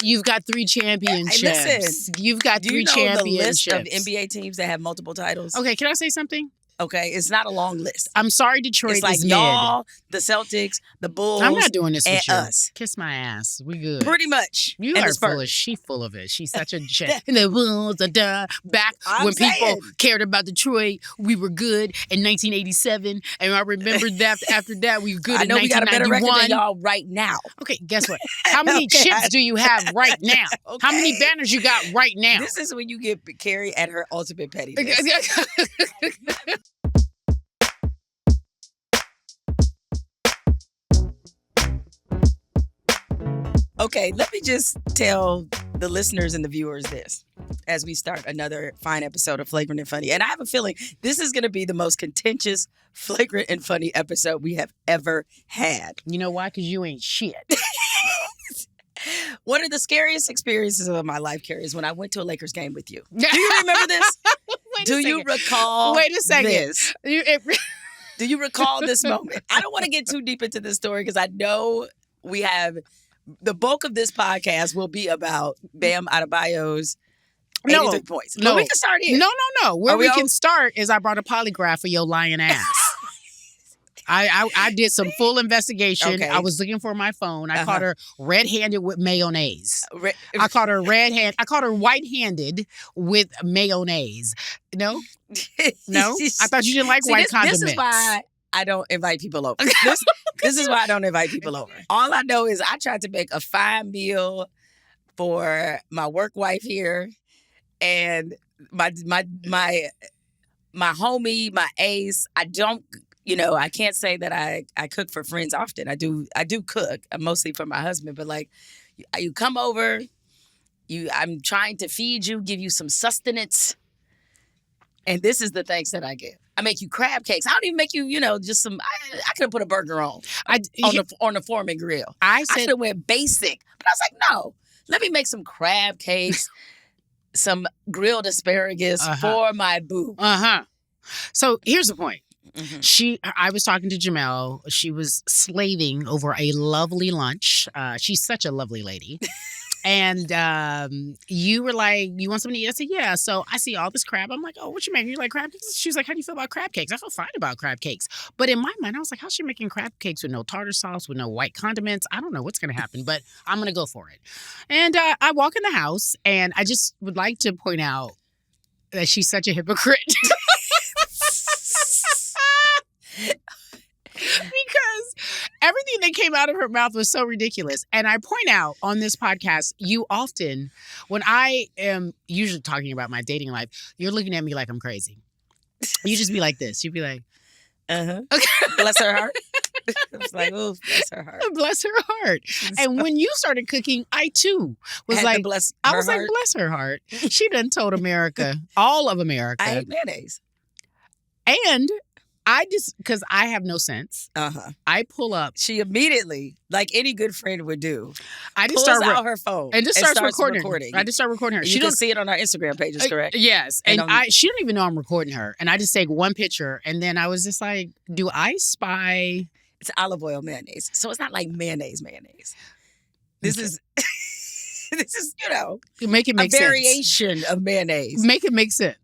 You've got 3 championships. Listen, You've got 3 championships. Do you know the list of NBA teams that have multiple titles? Okay, can I say something? Okay, it's not a long list. I'm sorry, Detroit it's like is y'all, the Celtics, the Bulls. I'm not doing this and with you. us. Kiss my ass. We good. Pretty much. You and are full of. She full of it. She's such a jet. And the Bulls back when people cared about Detroit, we were good in 1987, and I remember that after that we were good. I know in 1991. We got a better record than y'all right now. Okay, guess what? How many chips do you have right now? Okay. How many banners you got right now? This is when you get Cari at her ultimate pettiness. Okay, let me just tell the listeners and the viewers this as we start another fine episode of Flagrant and Funny. And I have a feeling this is going to be the most contentious Flagrant and Funny episode we have ever had. You know why? Because you ain't shit. One of the scariest experiences of my life, Cari, is when I went to a Lakers game with you. Do you remember this? Do you recall this? Do you recall this moment? I don't want to get too deep into this story because I know we have... The bulk of this podcast will be about Bam Adebayo's 83 points. But we can start here. No. Where we can start is I brought a polygraph for your lying ass. I did some full investigation. Okay. I was looking for my phone. I caught her red-handed with mayonnaise. I caught her white-handed with mayonnaise. No? I thought you didn't like white condiments. This is why I don't invite people over. This is why I don't invite people over. All I know is I tried to make a fine meal for my work wife here, and my homie, my ace. I don't, I can't say that I cook for friends often. I do cook mostly for my husband, but like, you come over, I'm trying to feed you, give you some sustenance, and this is the thanks that I get. I make you crab cakes. I don't even make you, just some. I could have put a burger on the Foreman grill. I should have went basic, but I was like, no. Let me make some crab cakes, some grilled asparagus for my boo. So here's the point. I was talking to Jemele. She was slaving over a lovely lunch. She's such a lovely lady. And you were like, you want something to eat? I said, yeah. So I see all this crab. I'm like, oh, what you making? You like crab cakes? She was like, how do you feel about crab cakes? I feel fine about crab cakes. But in my mind, I was like, how's she making crab cakes with no tartar sauce, with no white condiments? I don't know what's going to happen, but I'm going to go for it. And I walk in the house, and I just would like to point out that she's such a hypocrite. Because everything that came out of her mouth was so ridiculous. And I point out on this podcast, you often, when I am usually talking about my dating life, you're looking at me like I'm crazy. You just be like this. You'd be like, Okay. Bless her heart. It's like, oh, bless her heart. Bless her heart. And when you started cooking, I too was like, bless her heart. She done told America, all of America. I hate mayonnaise. And because I have no sense, I pull up. She immediately, like any good friend would do, pulls out her phone and just starts recording. I just start recording her. You can see it on our Instagram pages, correct? Yes. And she don't even know I'm recording her. And I just take one picture, and then I was just like, do I spy? It's olive oil mayonnaise. So it's not like mayonnaise. This is... This is, make it make sense. A variation of mayonnaise. Make it make sense.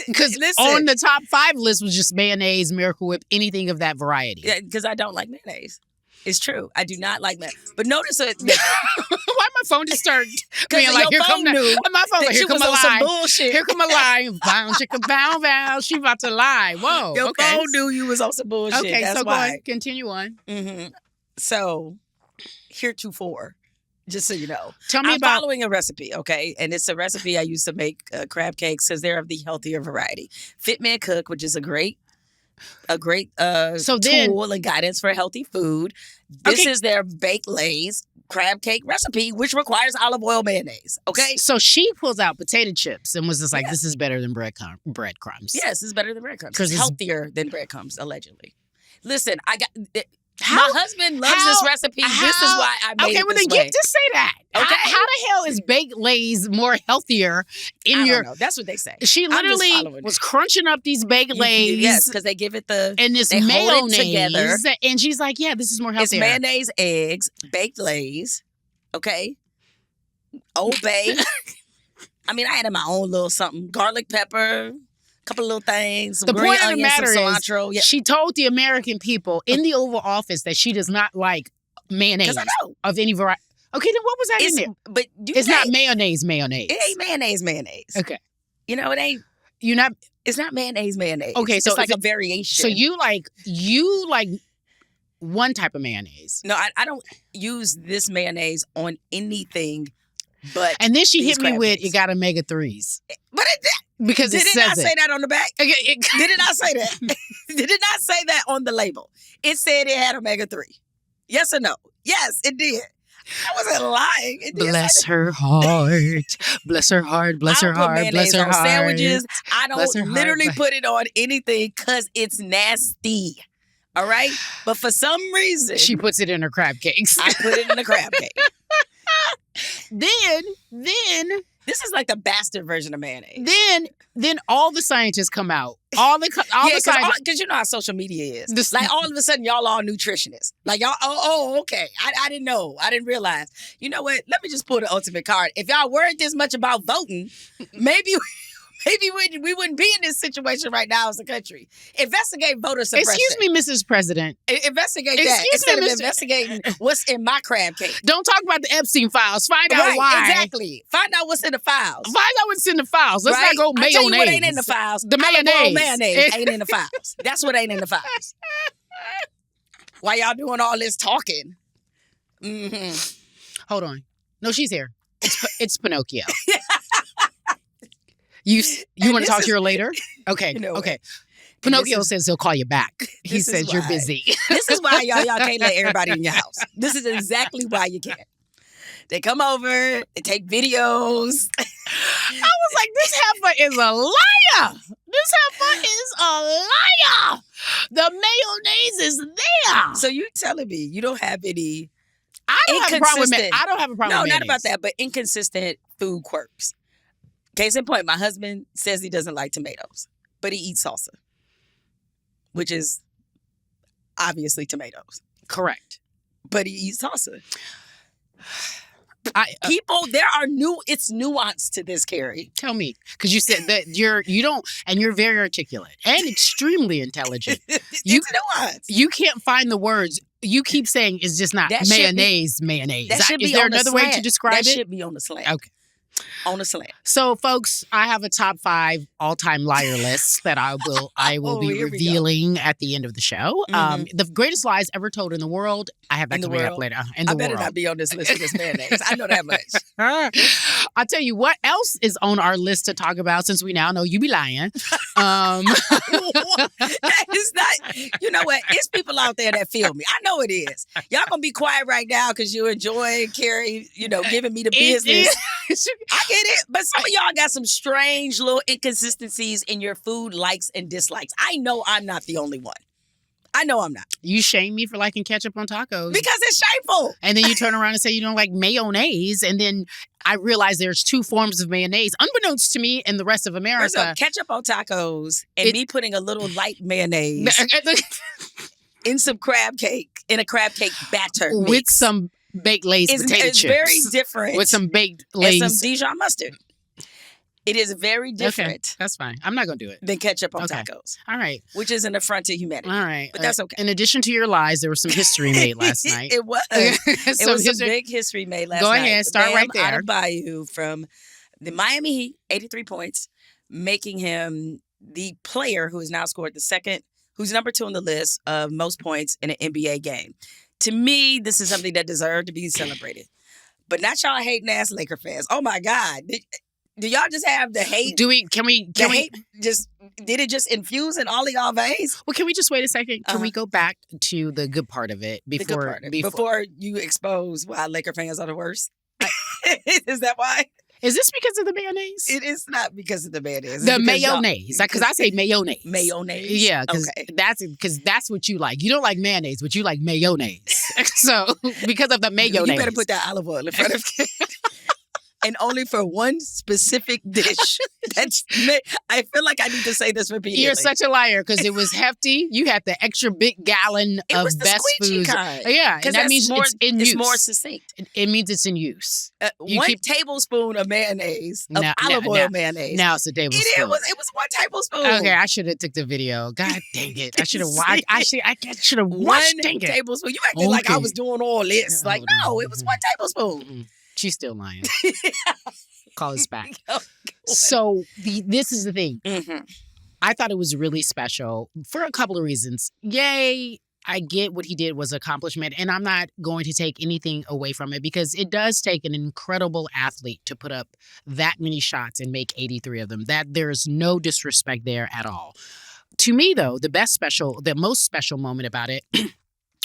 Because on the top 5 list was just mayonnaise, Miracle Whip, anything of that variety. Yeah, because I don't like mayonnaise. It's true. I do not like mayonnaise. But notice that... Why my phone just started being like, here come my phone. Here come a lie. Bullshit. Here come a lie. Bow, chicka, bow, bow. She about to lie. Whoa. Your phone knew you was on some bullshit. Okay, that's so why. Go on. Continue on. So, heretofore, just so you know. I'm following a recipe, okay? And it's a recipe I used to make crab cakes because they're of the healthier variety. Fit Man Cook, which is a great tool and guidance for healthy food. This is their baked Lay's crab cake recipe, which requires olive oil mayonnaise, okay? So she pulls out potato chips and was just like, this is better than breadcrumbs. Yes, it's better than breadcrumbs. It's healthier than breadcrumbs, allegedly. Listen, my husband loves this recipe. This is why I made it this way. Okay, well then just say that. Okay. How the hell is baked Lay's more healthier I don't know. That's what they say. She literally was crunching up these baked Lay's. Yes, because they give it and this mayonnaise together. And she's like, yeah, this is more healthier. It's mayonnaise, eggs, baked Lay's, okay? Old Bay. I mean, I added my own little something. Garlic pepper, a couple of little things, some The green point of the onions, some matter cilantro. is, she told the American people in the Oval Office that she does not like mayonnaise 'Cause I know. of any variety. Okay, then what was that in there? But It's not mayonnaise. It ain't mayonnaise. Okay. You know, it ain't. You're not. It's not mayonnaise. Okay, so it's like a variation. So you like one type of mayonnaise. No, I don't use this mayonnaise on anything but. And then she these hit me crab with, cakes. you got omega-3s. But Because did it it says not say that on the back? Okay, Did it not say that? Did it not say that on the label? It said it had omega-3. Yes or no? Yes, it did. I wasn't lying. It did Bless say her heart. Bless her heart. Bless her I don't put heart. Bless mayonnaise her on heart. sandwiches. I Bless her don't heart. literally put it on anything because it's nasty. All right? But for some reason, She puts it in her crab cakes. I put it in the crab cake. Then This is like the bastard version of mayonnaise. then all the scientists come out. All the scientists. Because you know how social media is. This- Like all of a sudden, y'all all nutritionists. Like y'all, okay. I didn't know. I didn't realize. You know what? Let me just pull the ultimate card. If y'all weren't this much about voting, maybe we wouldn't be in this situation right now as a country. Investigate voter suppression. Excuse me, Mrs. President. Investigate that Excuse instead me, of Mr. investigating what's in my crab cake. Don't talk about the Epstein files. Find out Right, why. exactly. Find out what's in the files. Find out what's in the files. Let's right? not go I mayonnaise. tell you what ain't in the files. The Olive oil mayonnaise. ain't in the files. That's what ain't in the files. Why y'all doing all this talking? Mm-hmm. Hold on. No, she's here. It's Pinocchio. You want to talk to her later? Okay. You know okay. what? Pinocchio says he'll call you back. He this is says you're why. busy. This is why y'all can't let everybody in your house. This is exactly why you can't. They come over, they take videos. I was like, this heifer is a liar. This heifer is a liar. The mayonnaise is there. So you telling me you don't have any I don't have a problem with inconsistent- I don't have a problem No, with not about mayonnaise. that, but inconsistent food quirks. Case in point, my husband says he doesn't like tomatoes, but he eats salsa, which is obviously tomatoes. Correct. But he eats salsa. People, It's nuance to this, Cari. tell me, because you said that you don't, and you're very articulate and extremely intelligent. It's You- nuance. You can't find the words. You keep saying it's just not That should be- mayonnaise. That should be Is there on the another way to slant. describe that it? should be on the slant. Okay. On the slant. So, folks, I have a top 5 all-time liar list that I will Oh, be here we go. revealing at the end of the show. Mhm. The greatest lies ever told in the world. I have that In the coming up world? later. In the I better world. not be on this list with this mayonnaise. I know that much. I'll tell you what else is on our list to talk about since we now know you be lying. That is not, you know what? It's people out there that feel me. I know it is. Y'all gonna be quiet right now because you enjoy Cari, giving me the business. I get it. But some of y'all got some strange little inconsistencies in your food likes and dislikes. I know I'm not the only one. I know I'm not. You shame me for liking ketchup on tacos. Because it's shameful. And then you turn around and say you don't like mayonnaise. And then I realize there's 2 forms of mayonnaise, unbeknownst to me and the rest of First America. off, ketchup on tacos and me putting a little light mayonnaise in some crab cake, in a crab cake batter with mix some baked Lay's potato is chips. very different. With some baked and Lay's. some Dijon mustard. It is very Okay, different that's fine. I'm not going to do it. than ketchup on Okay. tacos, All right. which is an affront to humanity. All right. But that's okay. In addition to your lies, there was some history made last night. It was. It was a big history made last night. Go ahead, start right there. Adebayo from the Miami Heat, 83 points, making him the player who has now scored who's number 2 on the list of most points in an NBA game. To me, this is something that deserved to be celebrated. But not y'all hating ass Laker fans. Oh my God. Do y'all just have the hate? Can we Did it just infuse in all of y'all veins? well, can we just wait a second? Can we go back to the good part of it The good part of it. Before you expose why Laker fans are the worst? Is that why? Is this because of the mayonnaise? It is not because of the mayonnaise. The mayonnaise, because I say mayonnaise. Mayonnaise? Yeah, because that's what you like. You don't like mayonnaise, but you like mayonnaise. So because of the mayonnaise, You better put that olive oil in front of and only for one specific dish. I feel like I need to say this repeatedly. You're such a liar because it was hefty. You had the extra big gallon It of was the best squeegee foods. kind. Yeah, and that means it's in use. It's more succinct. It means it's in use. One tablespoon of mayonnaise, of olive oil mayonnaise. Now it's a tablespoon. It was 1 tablespoon. Okay, I should have took the video. God dang it! I should have watched. I should have watched. 1 Dang it. tablespoon. You acted like I was doing all this. Like, no, it was 1 tablespoon. She's still lying. Call us back. So this is the thing. Mm-hmm. I thought it was really special for a couple of reasons. Yay, I get what he did was an accomplishment, and I'm not going to take anything away from it because it does take an incredible athlete to put up that many shots and make 83 of them. That there's no disrespect there at all. To me, though, the most special moment about it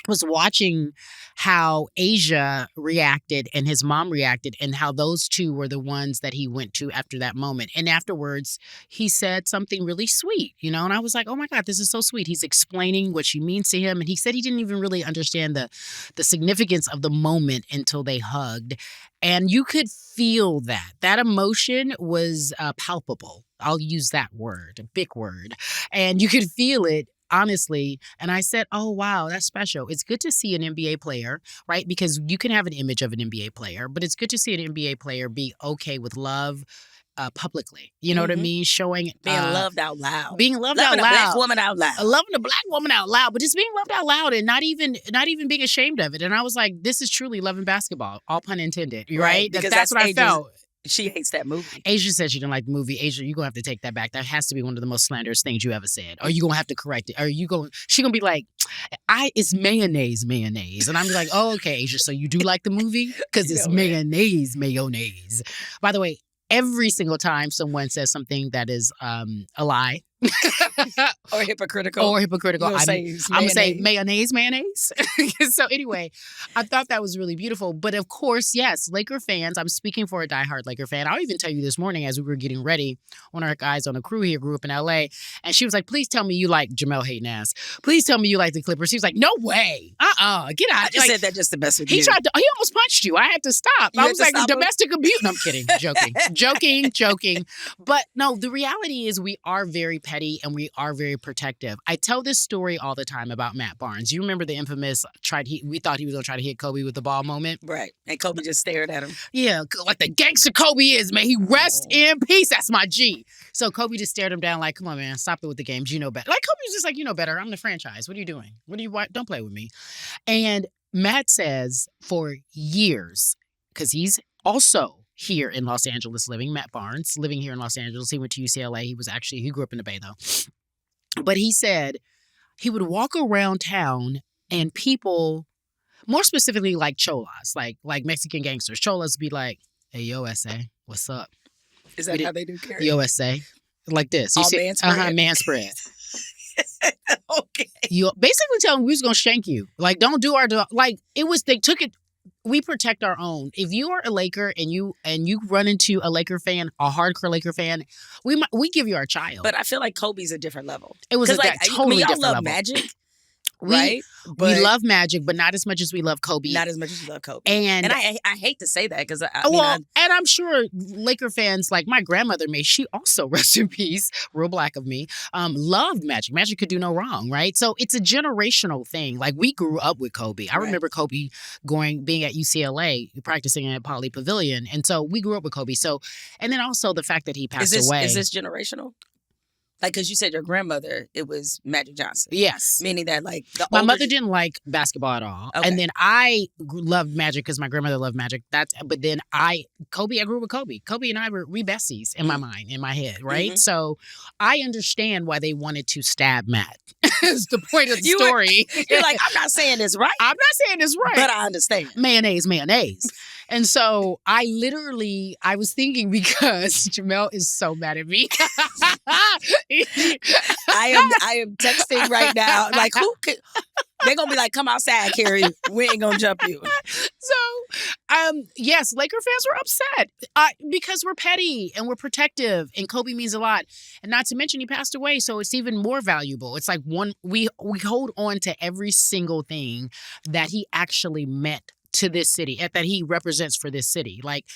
was watching how Asia reacted and his mom reacted and how those two were the ones that he went to after that moment. And afterwards, he said something really sweet, and I was like, oh my God, this is so sweet. He's explaining what she means to him. And he said he didn't even really understand the significance of the moment until they hugged. And you could feel that. That emotion was palpable. I'll use that word, a big word. And you could feel it. Honestly, and I said, oh, wow, that's special. It's good to see an NBA player, right? Because you can have an image of an NBA player, but it's good to see an NBA player be okay with love publicly. You know what I mean? Showing being loved out loud. Being loved loving out loud. A black woman out loud. Loving a black woman out loud, but just being loved out loud and not even being ashamed of it. And I was like, this is truly loving basketball, all pun intended, right? Because that's what I felt. She hates that movie. Asia said she didn't like the movie. Asia, you're going to have to take that back. That has to be one of the most slanderous things you ever said. Or you going to have to correct it. She going to be like, it's mayonnaise. And I'm like, oh, okay, Asia, so you do like the movie? Because it's mayonnaise. By the way, every single time someone says something that is a lie, or hypocritical. I'm going to say mayonnaise. So anyway, I thought that was really beautiful. But of course, yes, Laker fans, I'm speaking for a diehard Laker fan. I'll even tell you this morning as we were getting ready, one of our guys on the crew here grew up in LA, and she was like, please tell me you like Jemele hating ass. Please tell me you like the Clippers. He was like, no way. Get out. I just said that just to mess with you. He almost punched you. I had to stop. I was like, domestic abuse. No, I'm kidding. Joking. But no, the reality is we are very petty and we are very protective. I tell this story all the time about Matt Barnes. You remember the infamous we thought he was going to try to hit Kobe with the ball moment? Right. And Kobe just stared at him. Yeah, like the gangster Kobe is, man. He rest in peace. That's my G. So Kobe just stared him down like, come on, man, stop it with the games. You know better. Like Kobe was just like, you know better. I'm the franchise. What are you doing? Don't play with me. And Matt says for years, because he's also here in Los Angeles Matt Barnes, living here in Los Angeles. He went to UCLA. He grew up in the Bay though. But he said he would walk around town and people, more specifically like cholas, like Mexican gangsters, cholas be like, hey, yo, SA, what's up? Is that how they do Cari? Yo, SA. Like this. You all see, man spread? Man spread. Okay. You basically tell them we was going to shank you. Like, don't do they took it. We protect our own. If you are a Laker and you run into a Laker fan, a hardcore Laker fan, we give you our child. But I feel like Kobe's a different level. It was totally different level. Y'all love Magic, right? We love Magic, but not as much as we love Kobe. Not as much as you love Kobe. And I hate to say that because and I'm sure Laker fans, like my grandmother she also, rest in peace, real black of me, loved Magic. Magic could do no wrong, right? So it's a generational thing. Like we grew up with Kobe. I remember Kobe being at UCLA, practicing at Poly Pavilion. And so we grew up with Kobe. So, and then also the fact that he passed away. Is this generational? Like, because you said your grandmother, it was Magic Johnson. Yes. Meaning that, like, my mother didn't like basketball at all. Okay. And then I loved Magic because my grandmother loved Magic. But then I grew up with Kobe. Kobe and I we besties in my mind, in my head, right? Mm-hmm. So I understand why they wanted to stab Matt. Is the point of the story. You're like, I'm not saying this right. I'm not saying this right. But I understand. Mayonnaise. And so I was thinking because Jemele is so mad at me. I am texting right now. Like, they're going to be like, come outside, Cari. We ain't going to jump you. So, yes, Laker fans were upset because we're petty and we're protective and Kobe means a lot. And not to mention he passed away, so it's even more valuable. It's like we hold on to every single thing that he actually meant to this city, that he represents for this city. Like,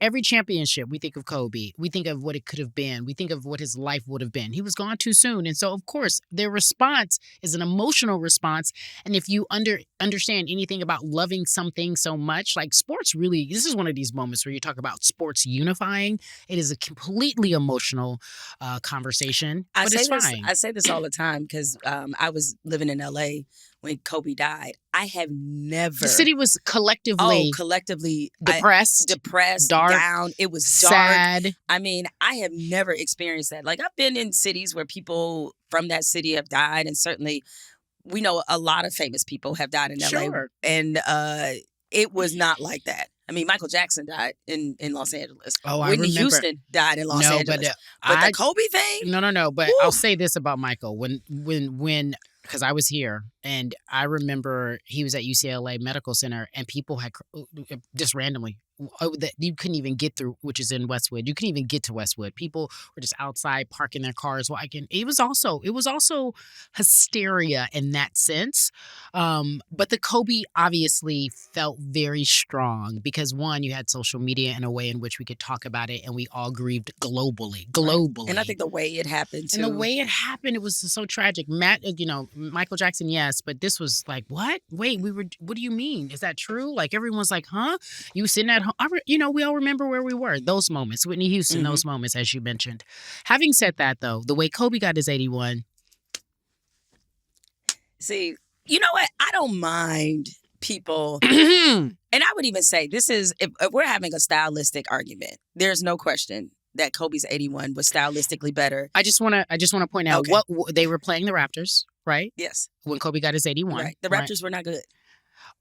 every championship, we think of Kobe. We think of what it could have been. We think of what his life would have been. He was gone too soon. And so, of course, their response is an emotional response. And if you understand anything about loving something so much, like sports really, this is one of these moments where you talk about sports unifying. It is a completely emotional conversation, but it's fine. I say this all the time because I was living in LA when Kobe died. I have never... The city was collectively depressed, dark, down. It was dark. Sad. I mean, I have never experienced that. Like, I've been in cities where people from that city have died, and certainly we know a lot of famous people have died in LA. Sure. And it was not like that. I mean, Michael Jackson died in Los Angeles. Oh, I Whitney remember. Houston died in Los Angeles. But the Kobe thing? No. But Woo. I'll I'll say this about Michael. When because I was here, and I remember he was at UCLA Medical Center, and people had just randomly, that you couldn't even get through, which is in Westwood. You couldn't even get to Westwood. People were just outside parking their cars. It was also hysteria in that sense. But the Kobe obviously felt very strong because, one, you had social media in a way in which we could talk about it, and we all grieved globally. And I think the way it happened too. And the way it happened, it was so tragic. Michael Jackson, yes, but this was like, what? Wait, what do you mean? Is that true? Like, everyone's like, huh? You sitting at home? We all remember where we were. Those moments, Whitney Houston, those moments, as you mentioned. Having said that, though, the way Kobe got his 81. See, you know what? I don't mind people. And I would even say this is, if we're having a stylistic argument, there's no question that Kobe's 81 was stylistically better. I just want to point out what they were playing the Raptors, right? Yes. When Kobe got his 81. Right. The Raptors were not good.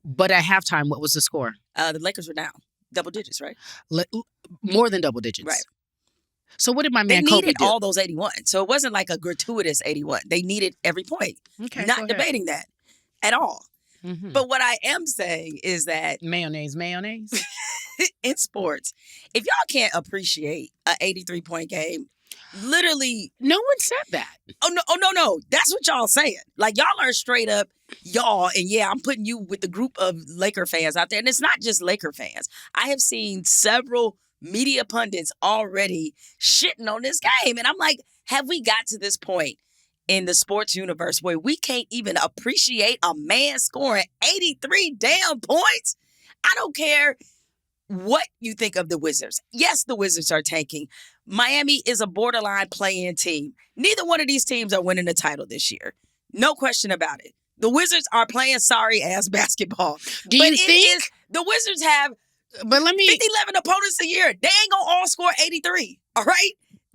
But at halftime, what was the score? The Lakers were down. Double digits, right? More than double digits. Right. So what did my man Kobe do? They needed all those 81. So it wasn't like a gratuitous 81. They needed every point. Okay, not debating that at all. Mm-hmm. But what I am saying is that mayonnaise in sports, if y'all can't appreciate an 83-point game, literally, no one said that. Oh no. That's what y'all saying. Like, y'all are straight up y'all, and yeah, I'm putting you with the group of Laker fans out there. And it's not just Laker fans. I have seen several media pundits already shitting on this game. And I'm like, have we got to this point in the sports universe where we can't even appreciate a man scoring 83 damn points? I don't care what you think of the Wizards. Yes, the Wizards are tanking. Miami is a borderline play-in team. Neither one of these teams are winning the title this year. No question about it. The Wizards are playing sorry-ass basketball. Do you think? The Wizards have 11 opponents a year. They ain't going to all score 83, all right?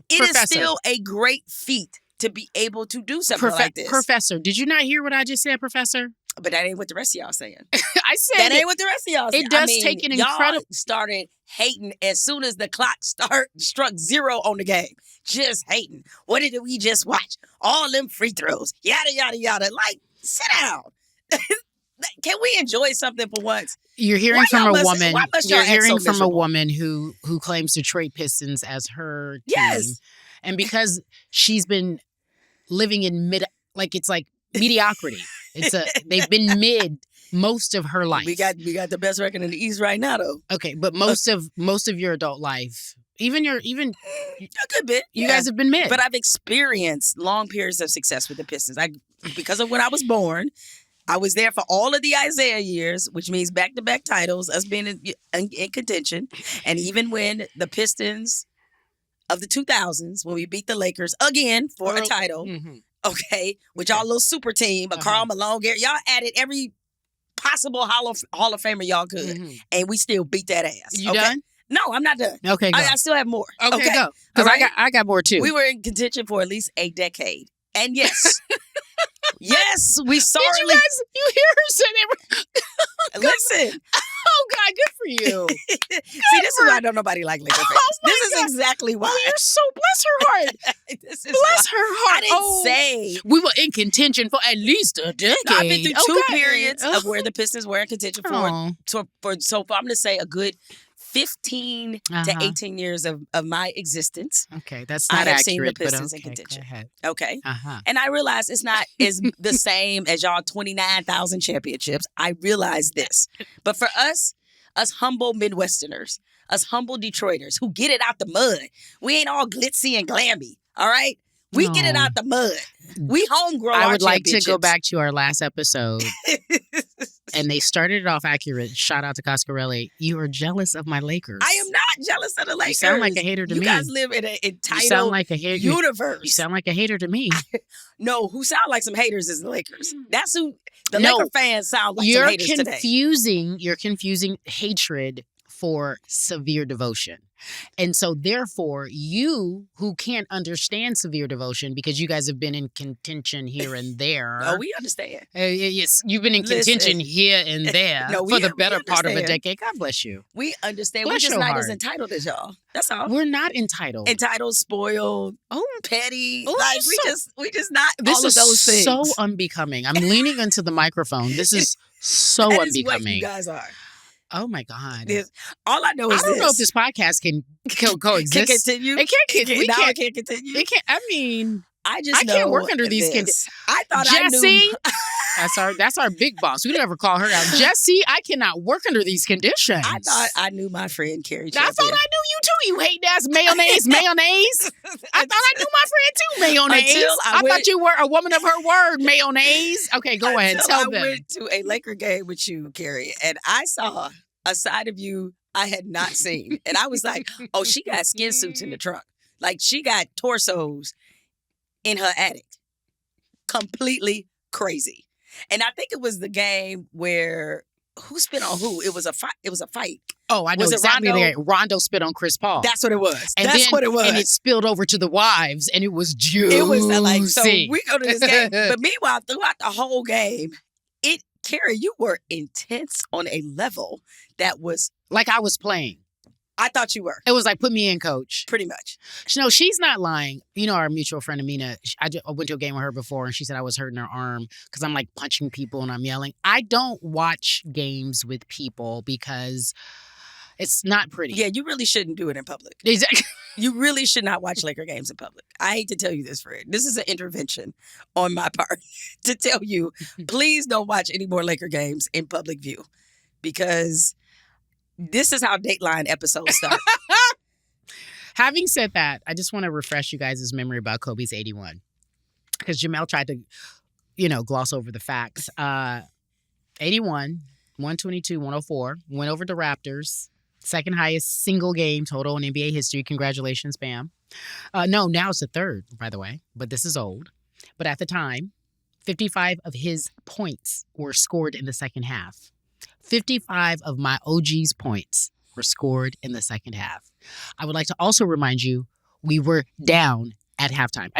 It is still a great feat to be able to do something like this. Professor, did you not hear what I just said, Professor? But that ain't what the rest of y'all saying. I said that ain't what the rest of y'all saying. It does take an incredible... Y'all started hating as soon as the clock struck 0 on the game. Just hating. What did we just watch? All them free throws. Yada, yada, yada. Like, sit down. Can we enjoy something for once? You're hearing from a woman. You're hearing from a woman who claims Detroit Pistons as her team. Yes. And because she's been living in mediocrity. They've been mid most of her life. We got the best record in the East right now, though. Okay, but most of your adult life, even a good bit, you guys have been mid. But I've experienced long periods of success with the Pistons. Because of when I was born, I was there for all of the Isaiah years, which means back-to-back titles, us being in contention, and even when the Pistons of the 2000s, when we beat the Lakers again for a title. Mm-hmm. Okay, with y'all little super team, Karl Malone, Gary, y'all added every possible Hall of Famer y'all could, and we still beat that ass. You done? No, I'm not done. Okay, go. I still have more. Okay, go. Because I got more too. We were in contention for at least a decade, and yes, yes, we sorely. Did you hear her say that? Listen. Oh God, good for you. See, this is why I don't nobody like Laker fans. This is exactly why. Oh, you're so bless her heart. Bless her heart. I didn't say we were in contention for at least a decade. No, I've been through two periods of where the Pistons were in contention so I'm going to say a good 15 to 18 years of my existence. Okay, that's not accurate. I have seen the Pistons in contention. Okay. And I realize it's not the same as y'all 29,000 championships. I realize this. But for us humble Midwesterners, Us humble Detroiters who get it out the mud. We ain't all glitzy and glammy, all right? We get it out the mud. We homegrown I our would like to go championships. back to our last episode. And they started it off accurate. Shout out to Coscarelli. You are jealous of my Lakers. I am not jealous of the Lakers. You sound like a hater to me. You guys live in an entitled You sound like a hater. universe. You sound like a hater to me. No, who sound like some haters is the Lakers. That's who the Laker fans sound like some haters today. You're confusing hatred for severe devotion. And so therefore, you who can't understand severe devotion because you guys have been in contention here and there. Oh, we understand. Yes, you've been in contention here and there for the better part of a decade. God bless you. We understand. Bless We're just your not heart. as entitled as y'all. That's all. We're not entitled. Entitled, spoiled, petty. Oh, like we just not all of those things. This is so unbecoming. I'm leaning into the microphone. This is so that unbecoming. Is what you guys are. Oh my God! All I know is I don't know if this podcast can coexist. Can continue. It can't. We can't continue. It can't. I mean, I can't work under these conditions. I thought Jesse, I knew. that's our big boss. We never call her out. Jesse, I cannot work under these conditions. I thought I knew my friend Cari Champion. I thought I knew you too. You hate ass mayonnaise. I thought I knew my friend too. Mayonnaise. I thought you were a woman of her word. Mayonnaise. Okay, go ahead. Tell them. I went to a Laker game with you, Cari, and I saw a side of you I had not seen. And I was like, oh, she got skin suits in the trunk. Like, she got torsos in her attic. Completely crazy. And I think it was the game where who spit on who? It was a fight. Oh, I know exactly. Rondo spit on Chris Paul. That's what it was. And it spilled over to the wives, and it was juicy. It was like, so we go to this game. But meanwhile, throughout the whole game, Cari, you were intense on a level that was... Like I was playing. I thought you were. It was like, put me in, coach. Pretty much. No, she's not lying. You know, our mutual friend, Amina, I went to a game with her before, and she said I was hurting her arm because I'm like punching people and I'm yelling. I don't watch games with people because it's not pretty. Yeah, you really shouldn't do it in public. Exactly. You really should not watch Laker games in public. I hate to tell you this, Fred. This is an intervention on my part to tell you, please don't watch any more Laker games in public view because this is how Dateline episodes start. Having said that, I just want to refresh you guys' memory about Kobe's 81 because Jemele tried to, gloss over the facts. 81, 122, 104, went over the Raptors. Second highest single game total in NBA history. Congratulations, Bam. No, now it's the third, by the way, but this is old. But at the time, 55 of his points were scored in the second half. 55 of my OG's points were scored in the second half. I would like to also remind you, we were down at halftime.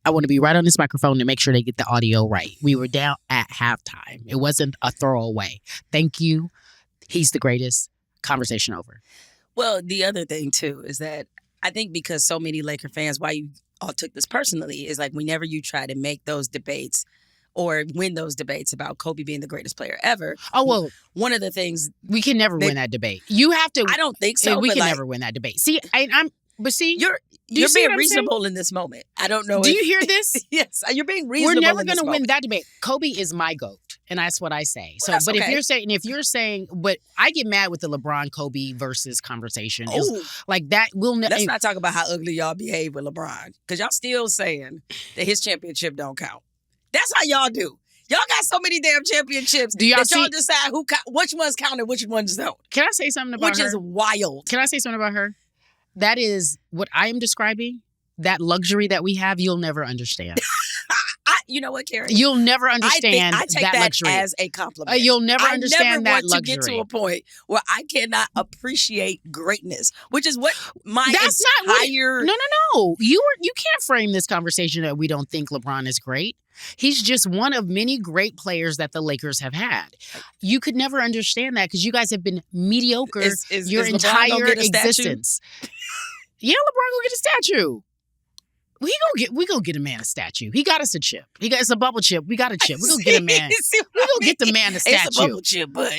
I want to be right on this microphone to make sure they get the audio right. We were down at halftime. It wasn't a throwaway. Thank you. He's the greatest. Conversation over. Well, the other thing, too, is that I think because so many Laker fans, why you all took this personally, is like whenever you try to make those debates or win those debates about Kobe being the greatest player ever. Oh, well. One of the things... We can never win that debate. You have to... I don't think so. We can never win that debate. See, You're being reasonable in this moment. I don't know. Do you hear this? Yes, you're being reasonable. We're never going to win that debate. Kobe is my GOAT, and that's what I say. Well, but if you're saying, but I get mad with the LeBron Kobe versus conversation. Like that. Let's not talk about how ugly y'all behave with LeBron, because y'all still saying that his championship don't count. That's how y'all do. Y'all got so many damn championships that y'all decide which ones count and which ones don't. Can I say something about her? Which is wild. Can I say something about her? That is what I am describing. That luxury that we have, you'll never understand. You know what, Cari? You'll never understand I take that luxury. as a compliment. You'll never understand that luxury. I never want to get to a point where I cannot appreciate greatness, which is what my entire... No. You can't frame this conversation that we don't think LeBron is great. He's just one of many great players that the Lakers have had. You could never understand that because you guys have been mediocre your entire existence. Yeah, LeBron gonna get a statue. We gonna get a man a statue. He got us a chip. It's a bubble chip. We got a chip. We gonna get a man. We gonna get the man a statue. It's a bubble chip, but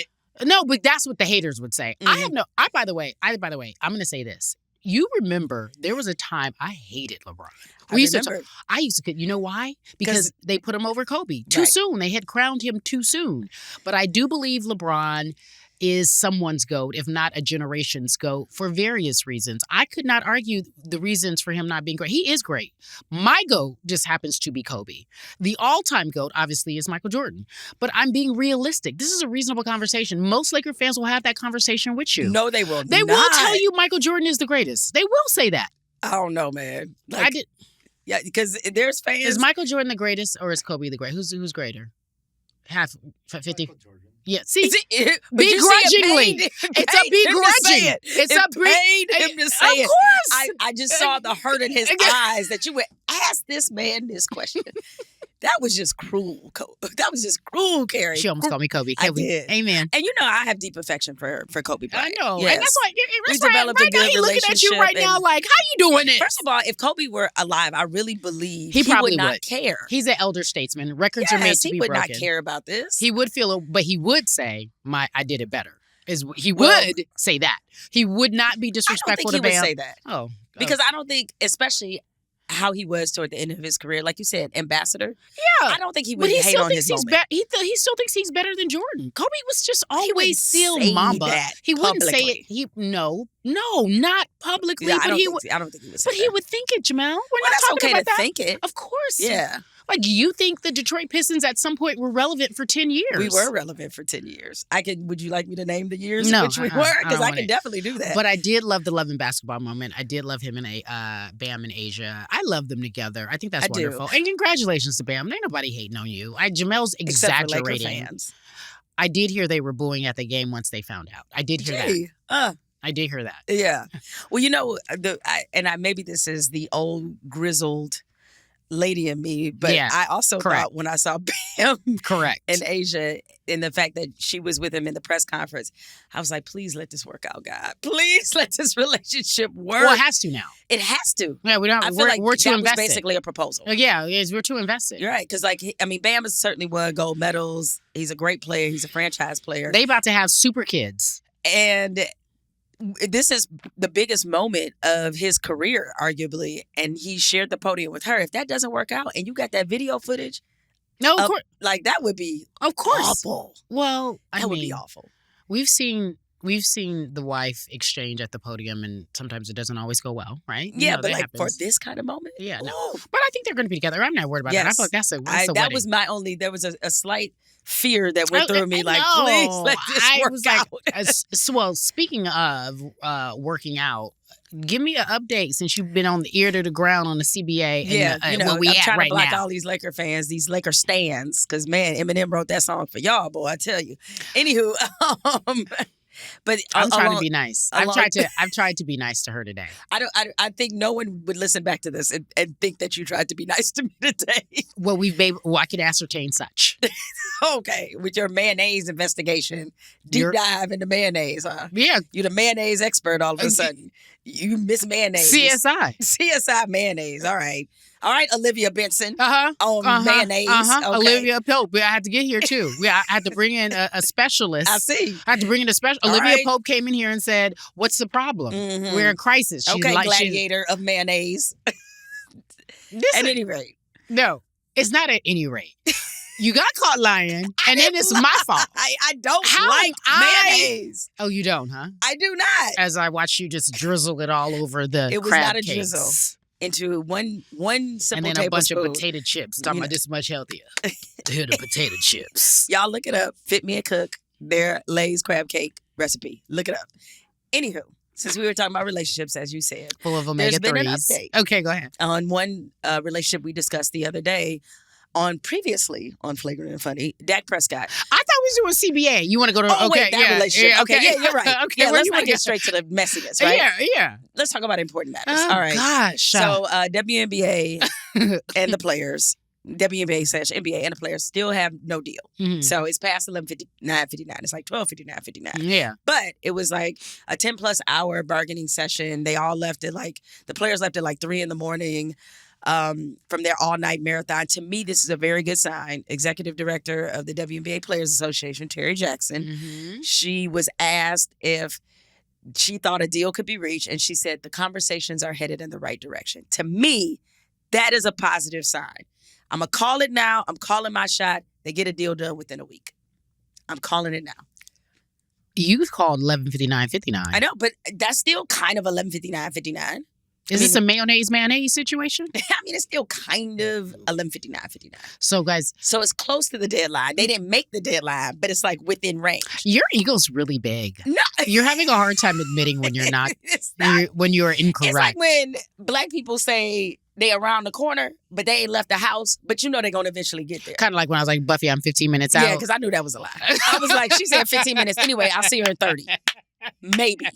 no, but that's what the haters would say. Mm-hmm. By the way, I'm gonna say this. You remember there was a time I hated LeBron. I used to. You know why? Because they put him over Kobe too soon. They had crowned him too soon. But I do believe LeBron is someone's GOAT, if not a generation's GOAT, for various reasons. I could not argue the reasons for him not being great. He is great. My GOAT just happens to be Kobe. The all-time GOAT, obviously, is Michael Jordan. But I'm being realistic. This is a reasonable conversation. Most Laker fans will have that conversation with you. No, they will They not. will tell you Michael Jordan is the greatest. They will say that. I don't know, man. Like, I did. Yeah, because there's fans. Is Michael Jordan the greatest or is Kobe the greatest? Who's greater? Half 50. Yeah, see, begrudgingly. It's a begrudging. It's a paid him to say it. Of course. I just saw the hurt in his eyes that you would ask this man this question. That was just cruel. That was just cruel, Cari. She almost called me Kobe. I did. Amen. And you know, I have deep affection for Kobe Bryant. I know. Yes. And that's why We developed a good now, he looking at you relationship right now like, how you doing it? First of all, if Kobe were alive, I really believe he probably would not care. He's an elder statesman. Records are made to be broken. He would not care about this. He would but he would say, I did it better. He would say that. He would not be disrespectful to Bam. I don't think he would say that. Oh. Because I don't think, especially how he was toward the end of his career, like you said, ambassador. Yeah. I don't think he would hate on his moment. He still thinks he's better than Jordan. Kobe was just always still Mamba. He wouldn't say it. No, not publicly. Yeah, I don't think he would say that. But he would think it, Jamel. We're not that's talking okay about to that. think it. Of course. Yeah. Like, you think the Detroit Pistons at some point were relevant for 10 years? We were relevant for 10 years. Would you like me to name the years in which we were? Because I can definitely do that. But I did love the Love and Basketball moment. I did love him and Bam in Asia. I love them together. I think that's wonderful. And congratulations to Bam. Ain't nobody hating on you. Jamel's exaggerating. Except for Laker fans. I did hear they were booing at the game once they found out. I did hear that. I did hear that. Yeah. Well, you know, maybe this is the old grizzled lady in me, but I also thought when I saw Bam in Asia, and the fact that she was with him in the press conference, I was like, please let this work out, God. Please let this relationship work. Well, it has to now. It has to. Yeah, we don't. We're too invested. Was basically a proposal. Yeah, we're too invested. You're right, because Bam has certainly won gold medals. He's a great player. He's a franchise player. They about to have super kids, and this is the biggest moment of his career, arguably, and he shared the podium with her. If that doesn't work out, and you got that video footage, of course, like that would be awful. Well, that would be awful. We've seen the wife exchange at the podium, and sometimes it doesn't always go well, right? Yeah, but like for this kind of moment, yeah, no. But I think they're going to be together. I'm not worried about that. I feel like that's a that wedding. Was my only. There was a slight fear that went through me. Like, no. please let this work out. Well, speaking of working out, give me an update since you've been on the ear to the ground on the CBA. Yeah, and, where we I'm at trying right to block now. all these Laker fans, these Laker stans, because man, Eminem wrote that song for y'all, boy. I tell you. Anywho, but I'm trying to be nice. I've tried to be nice to her today. I think no one would listen back to this and think that you tried to be nice to me today. Well, I can ascertain such. Okay, with your mayonnaise investigation, dive into mayonnaise, huh? Yeah, you're the mayonnaise expert. All of a sudden, you miss mayonnaise. CSI mayonnaise. All right, Olivia Benson on mayonnaise. Okay. Olivia Pope. I had to get here too. I had to bring in a specialist. I see. I had to bring in a special. Olivia Pope came in here and said, "What's the problem? Mm-hmm. We're in crisis." She's gladiator of mayonnaise. At any rate, no, it's not at any rate. You got caught lying, and then it's my fault. I don't like mayonnaise. Oh, you don't, huh? I do not. As I watch you just drizzle it all over the It was crab not a cakes. drizzle. Into one simple and then a bunch tablespoon. of potato chips. Talking about this much healthier. The potato chips. Y'all look it up. Fit Me a Cook. Their Lay's crab cake recipe. Look it up. Anywho, since we were talking about relationships, as you said, full of omega-3s. There's been an update. Okay, go ahead. On one relationship we discussed the other day, previously on Flagrant and Funny, Dak Prescott. I thought we was doing CBA. You want to go to relationship? Yeah, okay, you're right. Okay, yeah, let's not get straight to the messiness, right? Yeah. Let's talk about important matters. Oh, all right. Gosh. So WNBA and the players, WNBA/NBA and the players still have no deal. Mm-hmm. So it's past 11:59. It's like 12:59. Yeah. But it was like a 10+ hour bargaining session. They all left at the players left at 3 a.m. From their all-night marathon. To me, this is a very good sign. Executive Director of the WNBA Players Association, Terry Jackson, she was asked if she thought a deal could be reached, and she said the conversations are headed in the right direction. To me, that is a positive sign. I'm going to call it now. I'm calling my shot. They get a deal done within a week. I'm calling it now. You called 11:59:59. I know, but that's still kind of 11:59:59. Is this a mayonnaise situation? I mean, it's still kind of 11:59:59. So, guys. So it's close to the deadline. They didn't make the deadline, but it's like within range. Your ego's really big. No. You're having a hard time admitting when you're not, when you're incorrect. It's like when Black people say they around the corner, but they ain't left the house, but you know they're going to eventually get there. Kind of like when I was like, Buffy, I'm 15 minutes out. Yeah, because I knew that was a lie. I was like, she said 15 minutes. Anyway, I'll see her in 30. Maybe.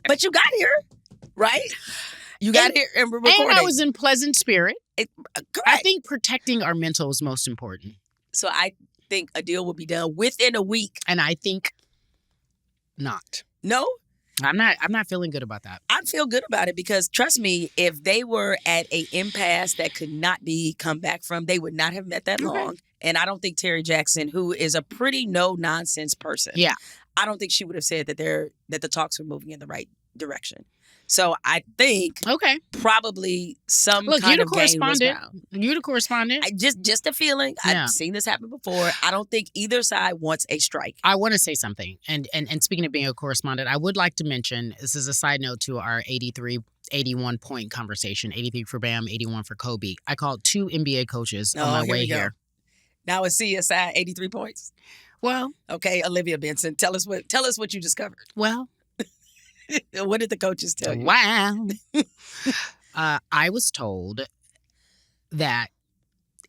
But you got here, right? You got here and we're recording. And I was in pleasant spirit. Correct. I think protecting our mental is most important. So I think a deal will be done within a week. And I think not. No? I'm not feeling good about that. I feel good about it because trust me, if they were at an impasse that could not be come back from, they would not have met that long. And I don't think Terry Jackson, who is a pretty no-nonsense person, I don't think she would have said that the talks were moving in the right direction. So I think probably some kind of game was found. You're the correspondent. Just a feeling. Yeah. I've seen this happen before. I don't think either side wants a strike. I want to say something. And speaking of being a correspondent, I would like to mention, this is a side note to our 81 point conversation, 83 for Bam, 81 for Kobe. I called 2 NBA coaches on my way here. Now it's CSI 83 points. Well, okay, Olivia Benson, tell us what you discovered. Well, what did the coaches tell you? Wow. I was told that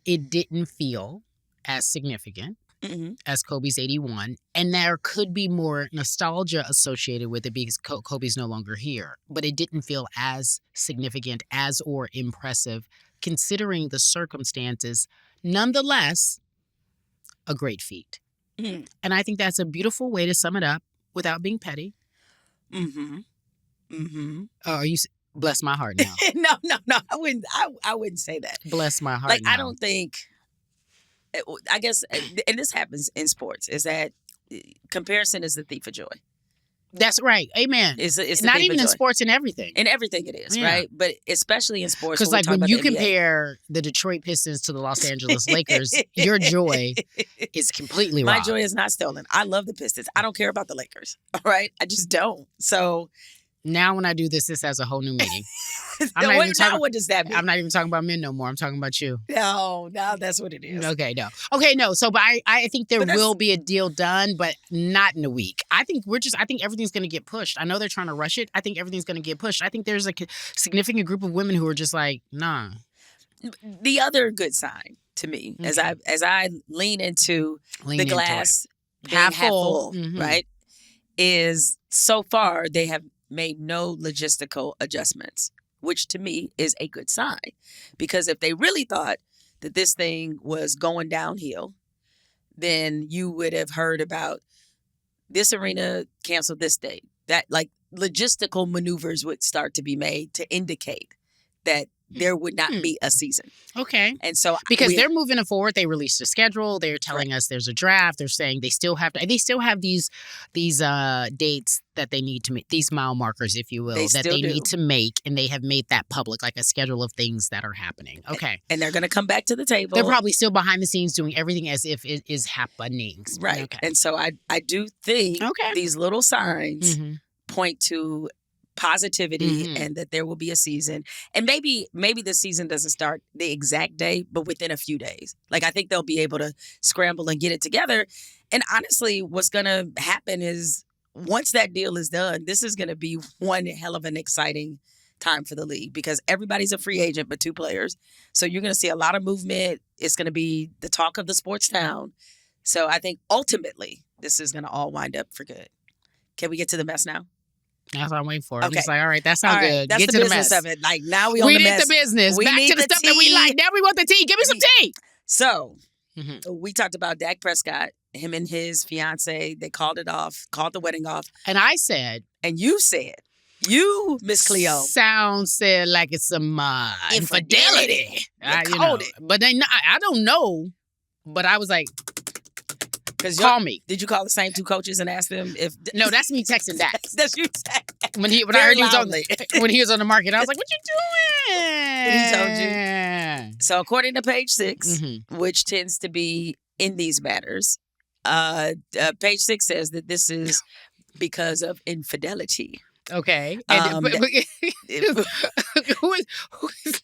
it didn't feel as significant as Kobe's 81, and there could be more nostalgia associated with it because Kobe's no longer here, but it didn't feel as significant or impressive considering the circumstances. Nonetheless, a great feat. Mm-hmm. And I think that's a beautiful way to sum it up without being petty. Are you bless my heart now? No. I wouldn't say that. Bless my heart. I don't think. I guess, and this happens in sports, is that comparison is the thief of joy. That's right. Amen. It's not even in sports, in everything. In everything it is, right? But especially in sports. Because like when you compare the Detroit Pistons to the Los Angeles Lakers, your joy is completely wrong. My joy is not stolen. I love the Pistons. I don't care about the Lakers. All right? I just don't. So now when I do this has a whole new meaning. What does that mean? I'm not even talking about men no more. I'm talking about you. No, that's what it is. Okay, no. So, but I think there will be a deal done, but not in a week. I think everything's going to get pushed. I know they're trying to rush it. I think everything's going to get pushed. I think there's a significant group of women who are just like, nah. The other good sign to me, as I lean into the glass half full, right, is so far they have made no logistical adjustments, which to me is a good sign. Because if they really thought that this thing was going downhill, then you would have heard about this arena canceled this date. That like logistical maneuvers would start to be made to indicate that there would not be a season. Okay. And so because they're moving it forward, they released a schedule. They're telling us there's a draft. They're saying they still have these dates that they need to make, these mile markers, if you will, that they need to make, and they have made that public, like a schedule of things that are happening. Okay. And they're going to come back to the table. They're probably still behind the scenes doing everything as if it is happening. Right. Okay. And so I do think these little signs point to positivity and that there will be a season. And maybe the season doesn't start the exact day, but within a few days. Like, I think they'll be able to scramble and get it together. And honestly, what's going to happen is once that deal is done, this is going to be one hell of an exciting time for the league because everybody's a free agent but 2 players. So you're going to see a lot of movement. It's going to be the talk of the sports town. So I think ultimately this is going to all wind up for good. Can we get to the mess now? That's what I'm waiting for. I'm just like, all right, that sounds good. That's Get the to business the mess. of it. Like, now we on the mess. We need the business. Back to the stuff that we like. Now we want the tea. Give me some tea. So, we talked about Dak Prescott, him and his fiance. They called it off, called the wedding off. And I said. And you said. You, Miss Cleo. Said like it's some infidelity. Called it. But I don't know. But I was like. Call me. Did you call the same 2 coaches and ask them if? No, that's me texting Dak. That's you texting. When I heard when he was on the market, I was like, "What you doing?" He told you. So according to page 6, which tends to be in these matters, Page 6 says that this is because of infidelity. Okay. And, who is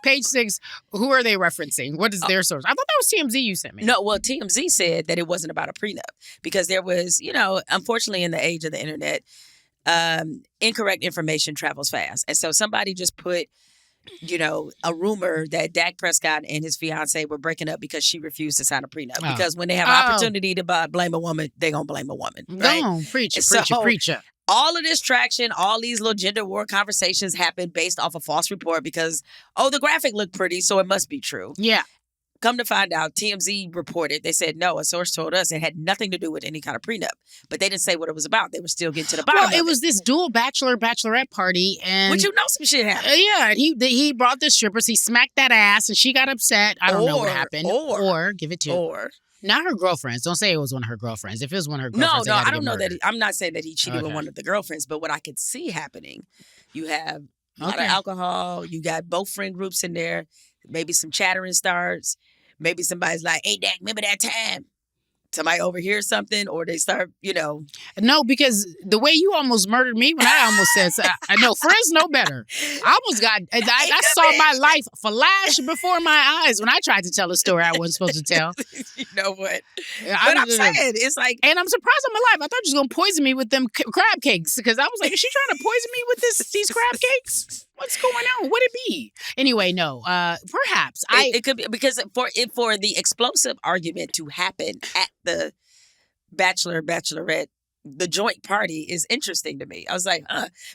Page 6? Who are they referencing? What is their source? I thought that was TMZ you sent me. No, well, TMZ said that it wasn't about a prenup because there was, unfortunately in the age of the internet, incorrect information travels fast. And so somebody just put, a rumor that Dak Prescott and his fiance were breaking up because she refused to sign a prenup. Oh. Because when they have an opportunity to blame a woman, they're going to blame a woman. Right? No, preach it. All of this traction, all these little gender war conversations happen based off a false report because, the graphic looked pretty, so it must be true. Yeah. Come to find out, TMZ reported, they said, no, a source told us it had nothing to do with any kind of prenup. But they didn't say what it was about. They were still getting to the bottom of it. Well, it was this dual bachelorette party. And Would you know some shit happened? Yeah, and he brought the strippers. He smacked that ass, and she got upset. I don't know what happened. Or give it to Or not her girlfriends. Don't say it was one of her girlfriends. If it was one of her girlfriends, I don't know that. I'm not saying that he cheated with one of the girlfriends, but what I could see happening, you have a lot of alcohol. You got both friend groups in there. Maybe some chattering starts. Maybe somebody's like, hey, Dak, remember that time? Somebody overhears something or they start, No, because the way you almost murdered me when I almost said, I know, friends know better. I almost I saw my life flash before my eyes when I tried to tell a story I wasn't supposed to tell. You know what? But I'm saying, it's like... And I'm surprised I'm alive. I thought you was going to poison me with them crab cakes because I was like, is she trying to poison me with these crab cakes? What's going on? What'd it be? Anyway, no. Perhaps it could be because for the explosive argument to happen at the bachelorette, the joint party is interesting to me. I was like,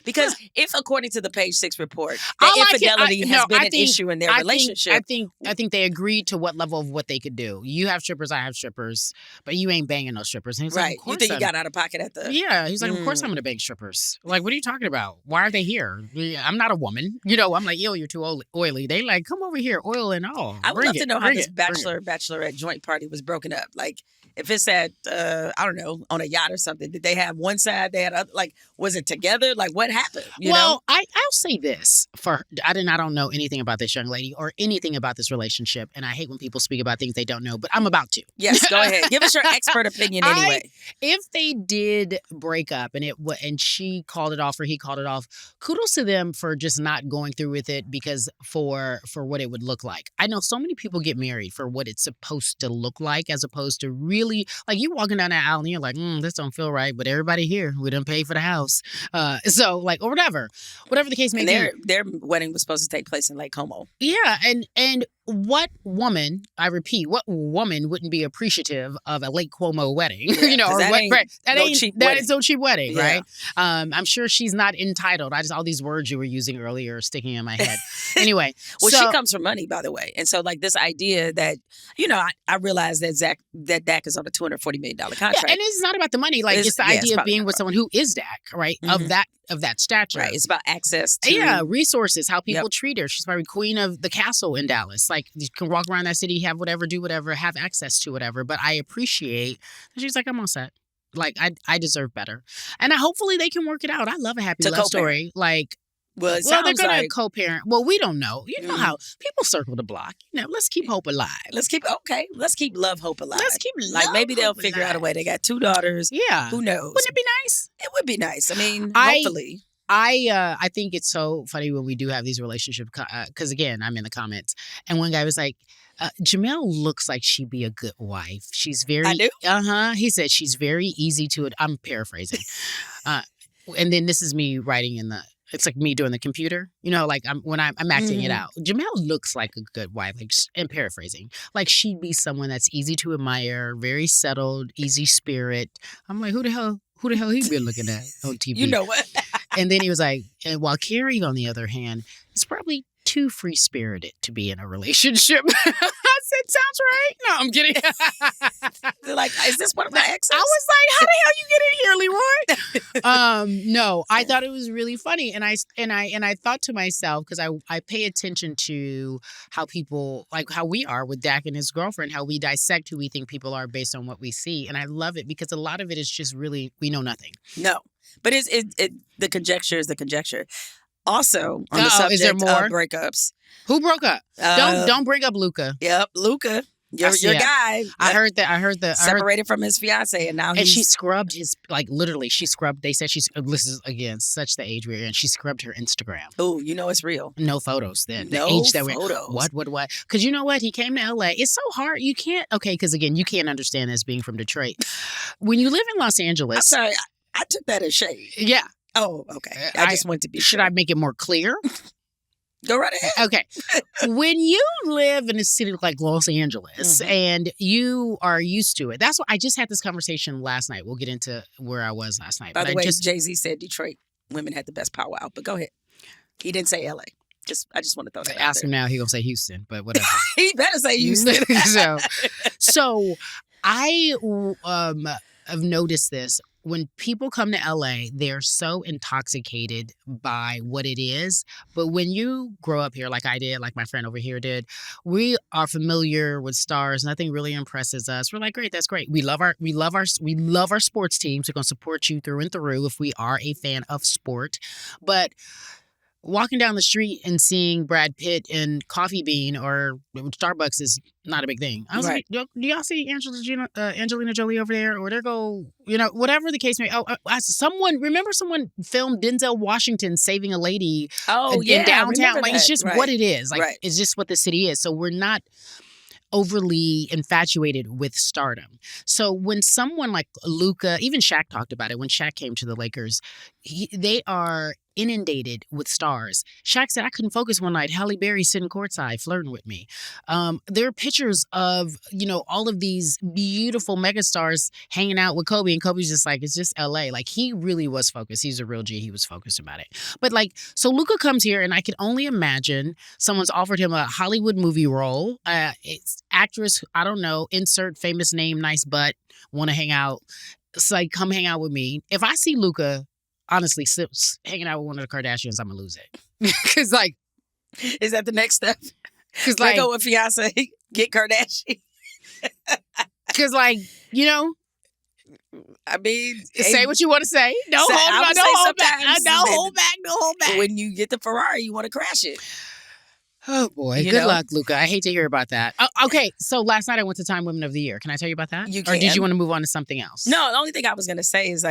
because if according to the Page 6 report, that infidelity has been an issue in their relationship. I think they agreed to what level of what they could do. You have strippers, I have strippers, but you ain't banging no strippers. And he's right. Like, of course you think you got out of pocket at the... Yeah. He's like, of course I'm going to bang strippers. Like, what are you talking about? Why are they here? I'm not a woman. I'm like, yo, you're too oily. They like, come over here, oil and all. I would love to know how this bachelorette joint party was broken up. Like, if it's at, I don't know, on a yacht or something, did they have one side, they had other, like, was it together? Like, what happened? I'll say this. I don't know anything about this young lady or anything about this relationship, and I hate when people speak about things they don't know, but I'm about to. Yes, go ahead. Give us your expert opinion anyway. If they did break up and she called it off or he called it off, kudos to them for just not going through with it because for what it would look like. I know so many people get married for what it's supposed to look like as opposed to really, like you walking down that aisle and you're like, this don't feel right, but everybody here, we done paid for the house. So like, or whatever the case may be. Their wedding was supposed to take place in Lake Como. Yeah. And what woman, I repeat, what woman wouldn't be appreciative of a Lake Como wedding? Yeah, or that what? Ain't Right, that is no cheap wedding, yeah. Right? I'm sure she's not entitled. All these words you were using earlier are sticking in my head. Anyway, well, she comes from money, by the way, and so like this idea that I realize that Dak is on a $240 million contract, and it's not about the money. Like it's the idea of being with someone who is Dak, right? Mm-hmm. Of that stature, right? It's about access to resources, how people treat her. She's probably queen of the castle in Dallas. Like you can walk around that city, have whatever, do whatever, have access to whatever. But I appreciate that she's like, I'm all set. Like I deserve better, and hopefully they can work it out. I love a happy love story. Like. Well, they're going to co-parent. Well, we don't know. You know how people circle the block. Let's keep hope alive. Let's keep love, hope alive. Maybe they'll figure out a way. They got 2 daughters. Yeah. Who knows? Wouldn't it be nice? It would be nice. I mean, hopefully. I think it's so funny when we do have these relationships because, again, I'm in the comments. And one guy was like, Jemele looks like she'd be a good wife. She's very... I do? He said she's very easy to... I'm paraphrasing. And then this is me writing in the... It's like me doing the computer, like I'm acting it out. Jemele looks like a good wife, like, and paraphrasing, like she'd be someone that's easy to admire, very settled, easy spirit. I'm like, who the hell he been looking at on TV? You know what? And then he was like, and while Cari, on the other hand, is probably too free-spirited to be in a relationship. I said, sounds right. No, I'm kidding. They're like, is this one of my exes? I was like, how the hell you get in here, Leroy? No, I thought it was really funny. And I thought to myself, because I pay attention to how people, like how we are with Dak and his girlfriend, how we dissect who we think people are based on what we see. And I love it because a lot of it is just really, we know nothing. No, but the conjecture is the conjecture. Also, on the subject is there more of breakups. Who broke up? Don't bring up Luka. Yep, Luka. Your guy. I heard that. Separated from his fiance, and now she scrubbed his, like, literally, she scrubbed. They said this is, again, such the age we're in. She scrubbed her Instagram. Oh, you know it's real. No photos then. No the age that photos. What? Because you know what? He came to LA. It's so hard. You can't, okay, because again, you can't understand this being from Detroit. When you live in Los Angeles. I'm sorry, I took that as shade. Yeah. Oh, okay. I just want to be Should I make it more clear? Go right ahead. Okay. When you live in a city like Los Angeles and you are used to it, that's what I just had this conversation last night. We'll get into where I was last night. By the way, Jay-Z said Detroit women had the best powwow, but go ahead. He didn't say LA. I just want to throw that out ask there. him now, he gonna say Houston, but whatever. He better say Houston. so I have noticed this. When people come to LA, they're so intoxicated by what it is. But when you grow up here, like I did, like my friend over here did, we are familiar with stars. Nothing really impresses us. We're like, great, that's great. We love our sports teams. We're gonna support you through and through if we are a fan of sport. But walking down the street and seeing Brad Pitt in Coffee Bean or Starbucks is not a big thing. I was like, do y'all see Angelina Jolie over there? Or there go, whatever the case may be. Someone filmed Denzel Washington saving a lady in downtown. Like, it's just what it is. Like, it's just what the city is. So we're not overly infatuated with stardom. So when someone like Luka, even Shaq talked about it, when Shaq came to the Lakers, they are inundated with stars. Shaq said, I couldn't focus one night. Halle Berry sitting courtside flirting with me. There are pictures of, all of these beautiful megastars hanging out with Kobe, and Kobe's just like, it's just LA. Like, he really was focused. He's a real G. He was focused about it. But so Luka comes here, and I can only imagine someone's offered him a Hollywood movie role. It's actress, I don't know, insert famous name, nice butt, want to hang out. It's like, come hang out with me. If I see Luka, honestly, hanging out with one of the Kardashians, I'm going to lose it. Because, is that the next step? Because, go with fiance, get Kardashian. Because, I mean, say what you want to say. Don't hold back. When you get the Ferrari, you want to crash it. Oh, boy. Good luck, Luka. I hate to hear about that. Okay, so last night I went to Time Women of the Year. Can I tell you about that? You can. Or did you want to move on to something else? No, the only thing I was going to say is,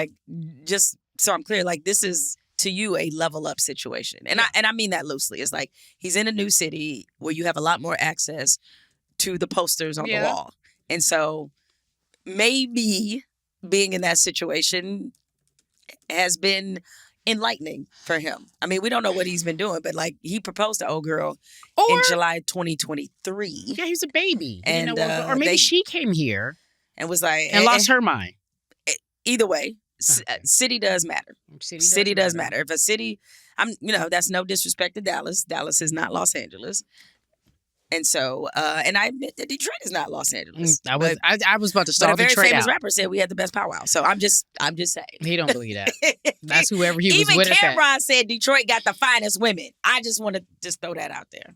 just so I'm clear, this is, to you, a level up situation. And I mean that loosely. It's like he's in a new city where you have a lot more access to the posters on the wall. And so maybe being in that situation has been enlightening for him. I mean, we don't know what he's been doing, but he proposed to old girl in July 2023. Yeah, he's a baby. And or maybe she came here and was like, and lost her mind. Either way, city does matter. City does matter. If a city, that's no disrespect to Dallas. Dallas is not Los Angeles. And so, and I admit that Detroit is not Los Angeles. I was about to start Detroit out. But a very famous rapper said we had the best powwow. So I'm just saying. He don't believe that. That's whoever he was Even with. Even Cameron said Detroit got the finest women. I just want to just throw that out there.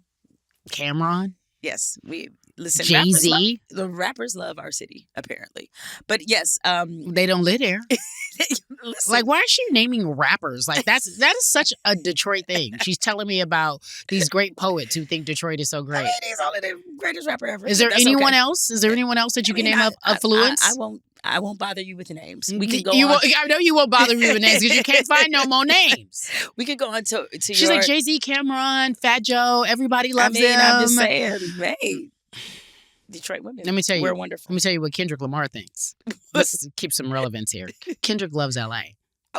Cameron? Yes, we listen. Jay-Z? The rappers love our city, apparently. But yes, they don't live there. Listen. Why is she naming rappers? That is such a Detroit thing. She's telling me about these great poets who think Detroit is so great. I mean, he's only the greatest rapper ever. Is there anyone else? Is there anyone else that you can name of affluence? I won't bother you with the names. We can go. I know you won't bother me with names because you can't find no more names. We could go on to. She's like Jay-Z, Cameron, Fat Joe. Everybody loves him. I'm just saying, hey, Detroit women. Let me tell you, we're wonderful. Let me tell you what Kendrick Lamar thinks. Let's keep some relevance here. Kendrick loves LA.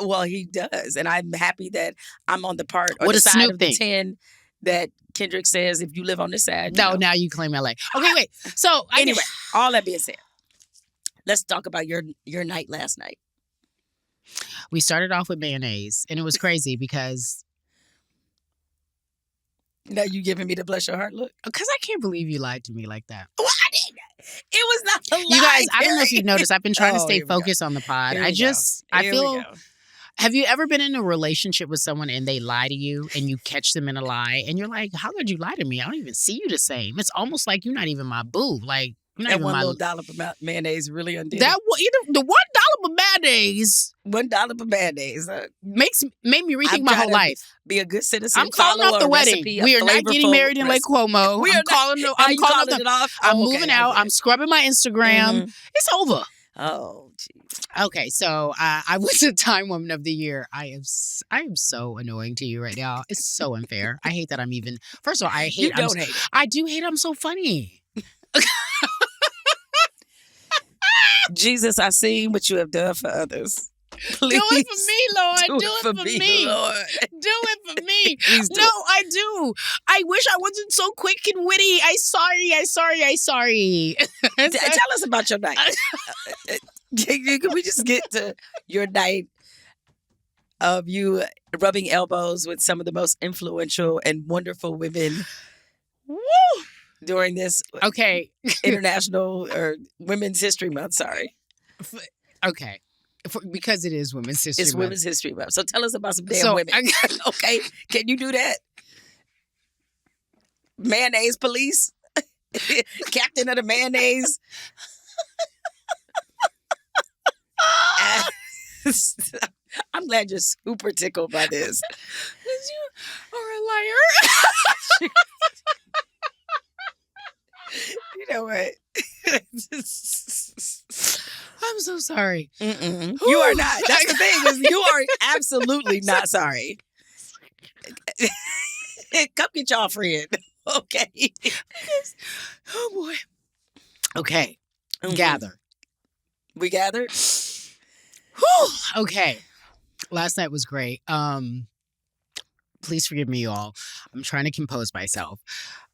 Well, he does, and I'm happy that I'm on the part or the side of the 10 that Kendrick says if you live on this side. No, now you claim LA. Okay, wait. So anyway, all that being said, let's talk about your night last night. We started off with mayonnaise, and it was crazy because. Now you giving me the bless your heart look? Because I can't believe you lied to me like that. Well, I didn't. It was not a lie. You guys, I don't know if you've noticed. I've been trying to stay focused on the pod. I feel. Have you ever been in a relationship with someone and they lie to you and you catch them in a lie and you're like, how could you lie to me? I don't even see you the same. It's almost like you're not even my boo. Like, you're not that even one my little dollop of mayonnaise really undid that. Either the $1 of mayonnaise $1 for mayonnaise. made me rethink I'm my trying whole to life. Be a good citizen. I'm calling off the wedding. We are not getting married in Lake Cuomo. I'm calling it off. I'm moving out. I'm scrubbing my Instagram. It's over. Oh, geez. Okay, so I was a Time Woman of the Year. I am so annoying to you right now. It's so unfair. I hate that I'm even. First of all, I hate. You don't hate it. I do hate. I'm so funny. Jesus, I seen what you have done for others. Please. Do it for me, Lord. Do it for me. Lord. Do it for me. Please do No, I do. I wish I wasn't so quick and witty. I sorry. Tell us about your night. Can we just get to your night of you rubbing elbows with some of the most influential and wonderful women Woo! during this International or Women's History Month? Sorry. Okay. Because it is Women's History It's Month. Women's History Month. So tell us about some damn women. Okay. Can you do that? Mayonnaise police? Captain of the mayonnaise? I'm glad you're super tickled by this. Because you are a liar. You know what? I'm so sorry. You are not. That's the thing. Is you are absolutely not sorry. Come get y'all friend. Okay. Oh boy. Okay. Gather. We gathered? Whew. Okay. Last night was great. Please forgive me, y'all. I'm trying to compose myself.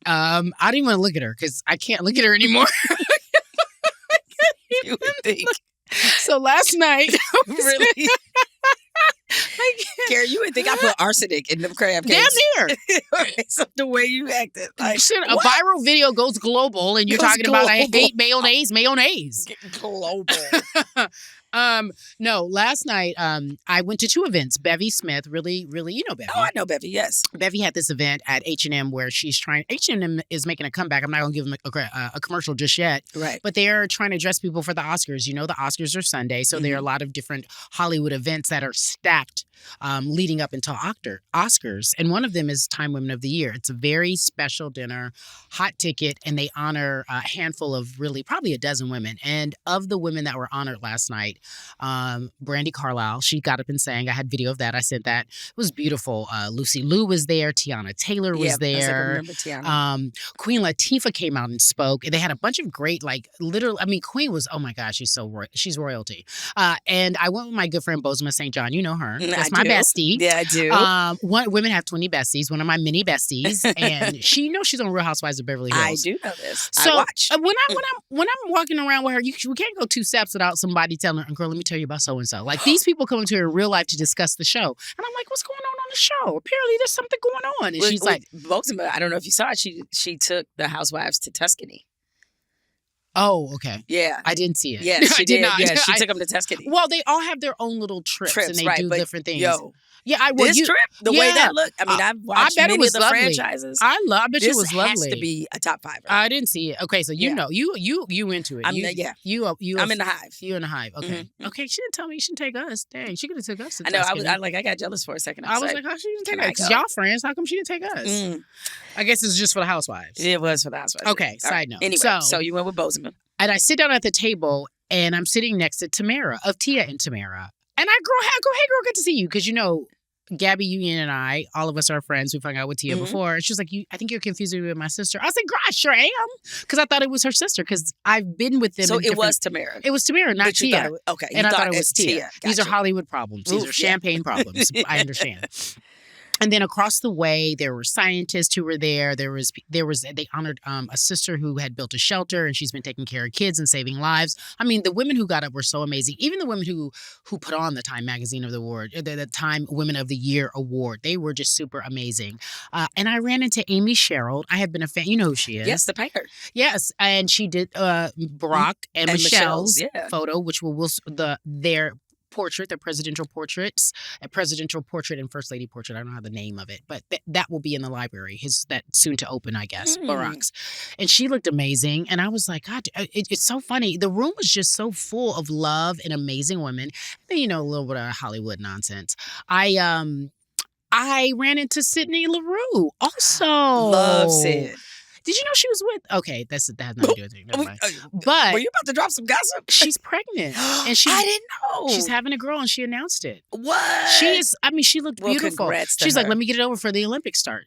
I didn't even want to look at her because I can't look at her anymore. You would think. So last night, really? Cari, you would think I put arsenic in them crab cakes. Damn near. So the way you acted. Like, a viral video goes global and you're talking about I hate mayonnaise. Global. No, last night I went to two events. Bevy Smith, really, you know Bevy. Oh, I know Bevy, yes. Bevy had this event at H&M where H&M is making a comeback. I'm not going to give them a commercial just yet. Right. But they're trying to dress people for the Oscars. You know, the Oscars are Sunday, so there are a lot of different Hollywood events that are stacked leading up until Oscars. And one of them is Time Women of the Year. It's a very special dinner, hot ticket, and they honor a handful of really probably a dozen women. And of the women that were honored last night, Brandi Carlile, she got up and sang. I had video of that. I sent that. It was beautiful. Lucy Liu was there. Tiana Taylor was there. I remember Tiana. Queen Latifah came out and spoke. They had a bunch of great, Queen was, oh my gosh, she's royalty. And I went with my good friend Bozoma St. John. You know her. That's my bestie. Yeah, I do. Women have 20 besties. One of my mini besties, and she's on Real Housewives of Beverly Hills. I do know this. So I watch. when I'm walking around with her, we can't go 2 steps without somebody telling her, "Girl, let me tell you about so and so." Like these people come to her in real life to discuss the show, and I'm like, "What's going on the show? Apparently, there's something going on." And she's like, Bozoma, I don't know if you saw it. She took the housewives to Tuscany. Oh, okay. Yeah. I didn't see it. Yeah, she did. Not. Yeah, she took them to Tuscany. Well, they all have their own little trips and they do different things. This trip, the way that looked, I mean, I've watched many of the franchises. I bet it was lovely. This has to be a top 5. I didn't see it. Okay, so you know, you into it. I'm in the hive. You in the hive. Okay. Okay, she didn't tell me she didn't take us. Dang, she could have took us. I know. I got jealous for a second. I was like, how she didn't take us? Because y'all friends. How come she didn't take us? I guess it's just for the housewives. It was for the housewives. Okay, side note. Anyway, so you went with Bozoma. And I sit down at the table and I'm sitting next to Tamara of Tia and Tamara. And I go, hey girl, good to see you. Because you know, Gabby Union and I, all of us are friends. We've hung out with Tia before. And she was like, I think you're confusing me with my sister. I was like, girl, I sure am. Because I thought it was her sister. Because I've been with them. So it was Tamara. It was Tamara, not Tia. Okay. And I thought it was Tia. Gotcha. These are Hollywood problems. These are champagne problems. I understand. And then across the way, there were scientists who were there. They honored a sister who had built a shelter and she's been taking care of kids and saving lives. I mean, the women who got up were so amazing. Even the women who put on the Time Magazine of the award, the Time Women of the Year award, they were just super amazing. And I ran into Amy Sherrill. I have been a fan. You know who she is. Yes, the painter. Yes, and she did Barack and Michelle's photo, which their portrait, their presidential portraits, a presidential portrait and first lady portrait. I don't have the name of it, but that will be in the library. That soon to open, I guess, Barack's. And she looked amazing. And I was like, God, it's so funny. The room was just so full of love and amazing women. And, a little bit of Hollywood nonsense. I ran into Sydney LaRue also. Love Sid. Did you know she was with? Okay, that has nothing to do with it. Never mind. But were you about to drop some gossip? She's pregnant, and I didn't know she's having a girl, and she announced it. What? She is. I mean, she looked beautiful. Congrats to She's her. like, let me get it over for the Olympics start.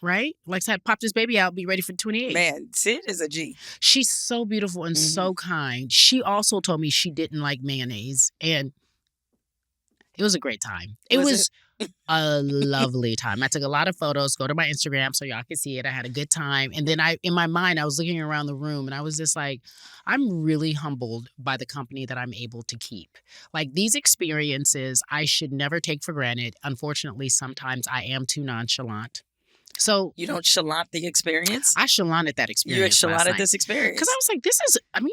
Right? Like, pop this baby out, be ready for 28. Man, Sid is a G. She's so beautiful and so kind. She also told me she didn't like mayonnaise, and it was a great time. It was a lovely time. I took a lot of photos. Go to my Instagram so y'all can see it. I had a good time. And then in my mind, I was looking around the room and I was just like, I'm really humbled by the company that I'm able to keep. Like, these experiences, I should never take for granted. Unfortunately, sometimes I am too nonchalant. So you don't chalant the experience? I chalanted that experience. You chalanted this experience. Because I was like,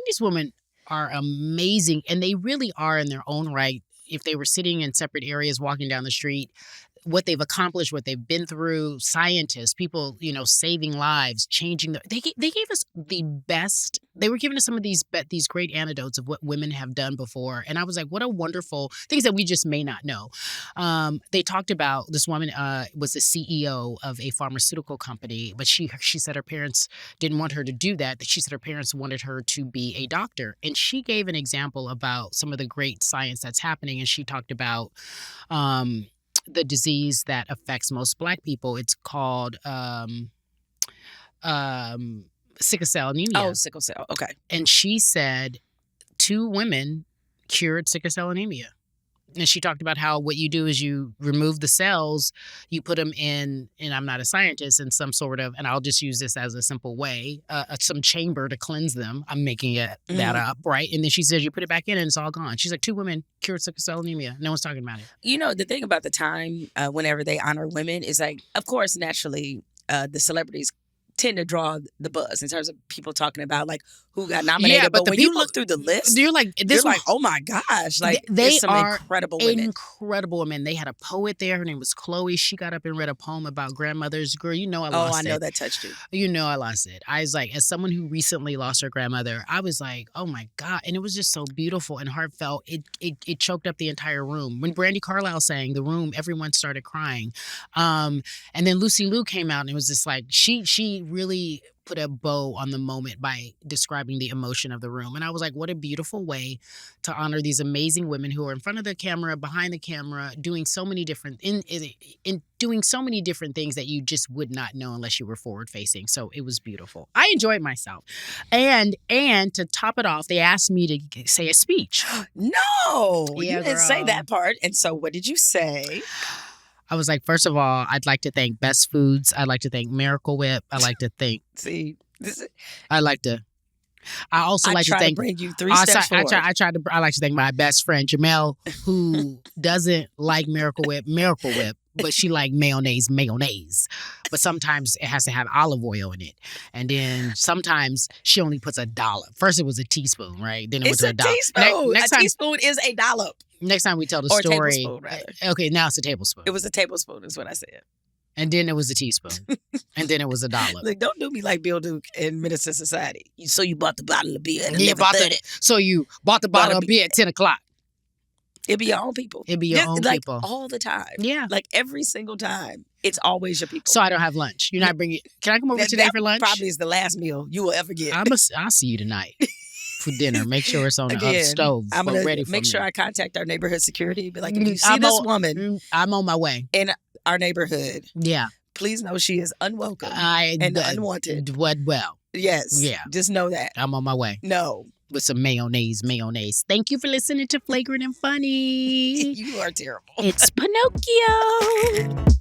these women are amazing, and they really are in their own right. If they were sitting in separate areas, walking down the street, what they've accomplished, what they've been through, scientists, people, saving lives, changing. They gave us the best. They were giving us some of these great anecdotes of what women have done before. And I was like, what a wonderful things that we just may not know. They talked about this woman was the CEO of a pharmaceutical company, but she said her parents didn't want her to do that. She said her parents wanted her to be a doctor. And she gave an example about some of the great science that's happening. And she talked about the disease that affects most Black people. It's called sickle cell anemia. Oh, sickle cell. Okay. And she said 2 women cured sickle cell anemia. And she talked about how what you do is you remove the cells, you put them in, and I'm not a scientist, in some sort of, and I'll just use this as a simple way, some chamber to cleanse them. I'm making that up, right? And then she says you put it back in and it's all gone. She's like, 2 women cured sickle cell anemia. No one's talking about it. The thing about the time whenever they honor women is like, of course, naturally, the celebrities tend to draw the buzz in terms of people talking about like who got nominated. Yeah, but when you look through the list, you're like, oh my gosh, like they some are incredible women. Incredible women. They had a poet there. Her name was Chloe. She got up and read a poem about grandmothers. Girl, I lost it. Oh, I know that touched you. I lost it. I was like, as someone who recently lost her grandmother, I was like, oh my God. And it was just so beautiful and heartfelt. It choked up the entire room. When Brandi Carlile sang, the room, everyone started crying. And then Lucy Liu came out and it was just like, she really put a bow on the moment by describing the emotion of the room. And I was like, what a beautiful way to honor these amazing women who are in front of the camera, behind the camera, doing so many different doing so many different things that you just would not know unless you were forward facing. So it was beautiful. I enjoyed myself. And to top it off, they asked me to say a speech. No, yeah, you didn't say that part. And so what did you say? I was like, first of all, I'd like to thank Best Foods. I'd like to thank Miracle Whip. I'd like to thank. See, I like to bring you 3 steps forward. I like to thank my best friend Jemele, who doesn't like Miracle Whip, but she like mayonnaise. But sometimes it has to have olive oil in it. And then sometimes she only puts a dollop. First it was a teaspoon, right? Then it went to a dollop. Teaspoon. A teaspoon is a dollop. Next time we tell the or story. A tablespoon, rather. Okay, now it's a tablespoon. It was a tablespoon is what I said. And then it was a teaspoon. And then it was a dollop. Look, don't do me like Bill Duke in Minister Society. So you bought the bottle of beer at So you bought the bottle of beer at 10 o'clock. It'd be your own people. It'd be your own people. All the time. Yeah. Like every single time. It's always your people. So I don't have lunch. You're not bringing. Can I come over today for lunch? Probably is the last meal you will ever get. I'll see you tonight for dinner. Make sure it's on the stove. I'm gonna ready for make sure I contact our neighborhood security. Be like, if you see this woman, I'm on my way in our neighborhood. Yeah. Please know she is unwelcome and unwanted. Well. Yes. Yeah. Just know that. I'm on my way. No. With some mayonnaise. Thank you for listening to Flagrant and Funny. You are terrible. It's Pinocchio.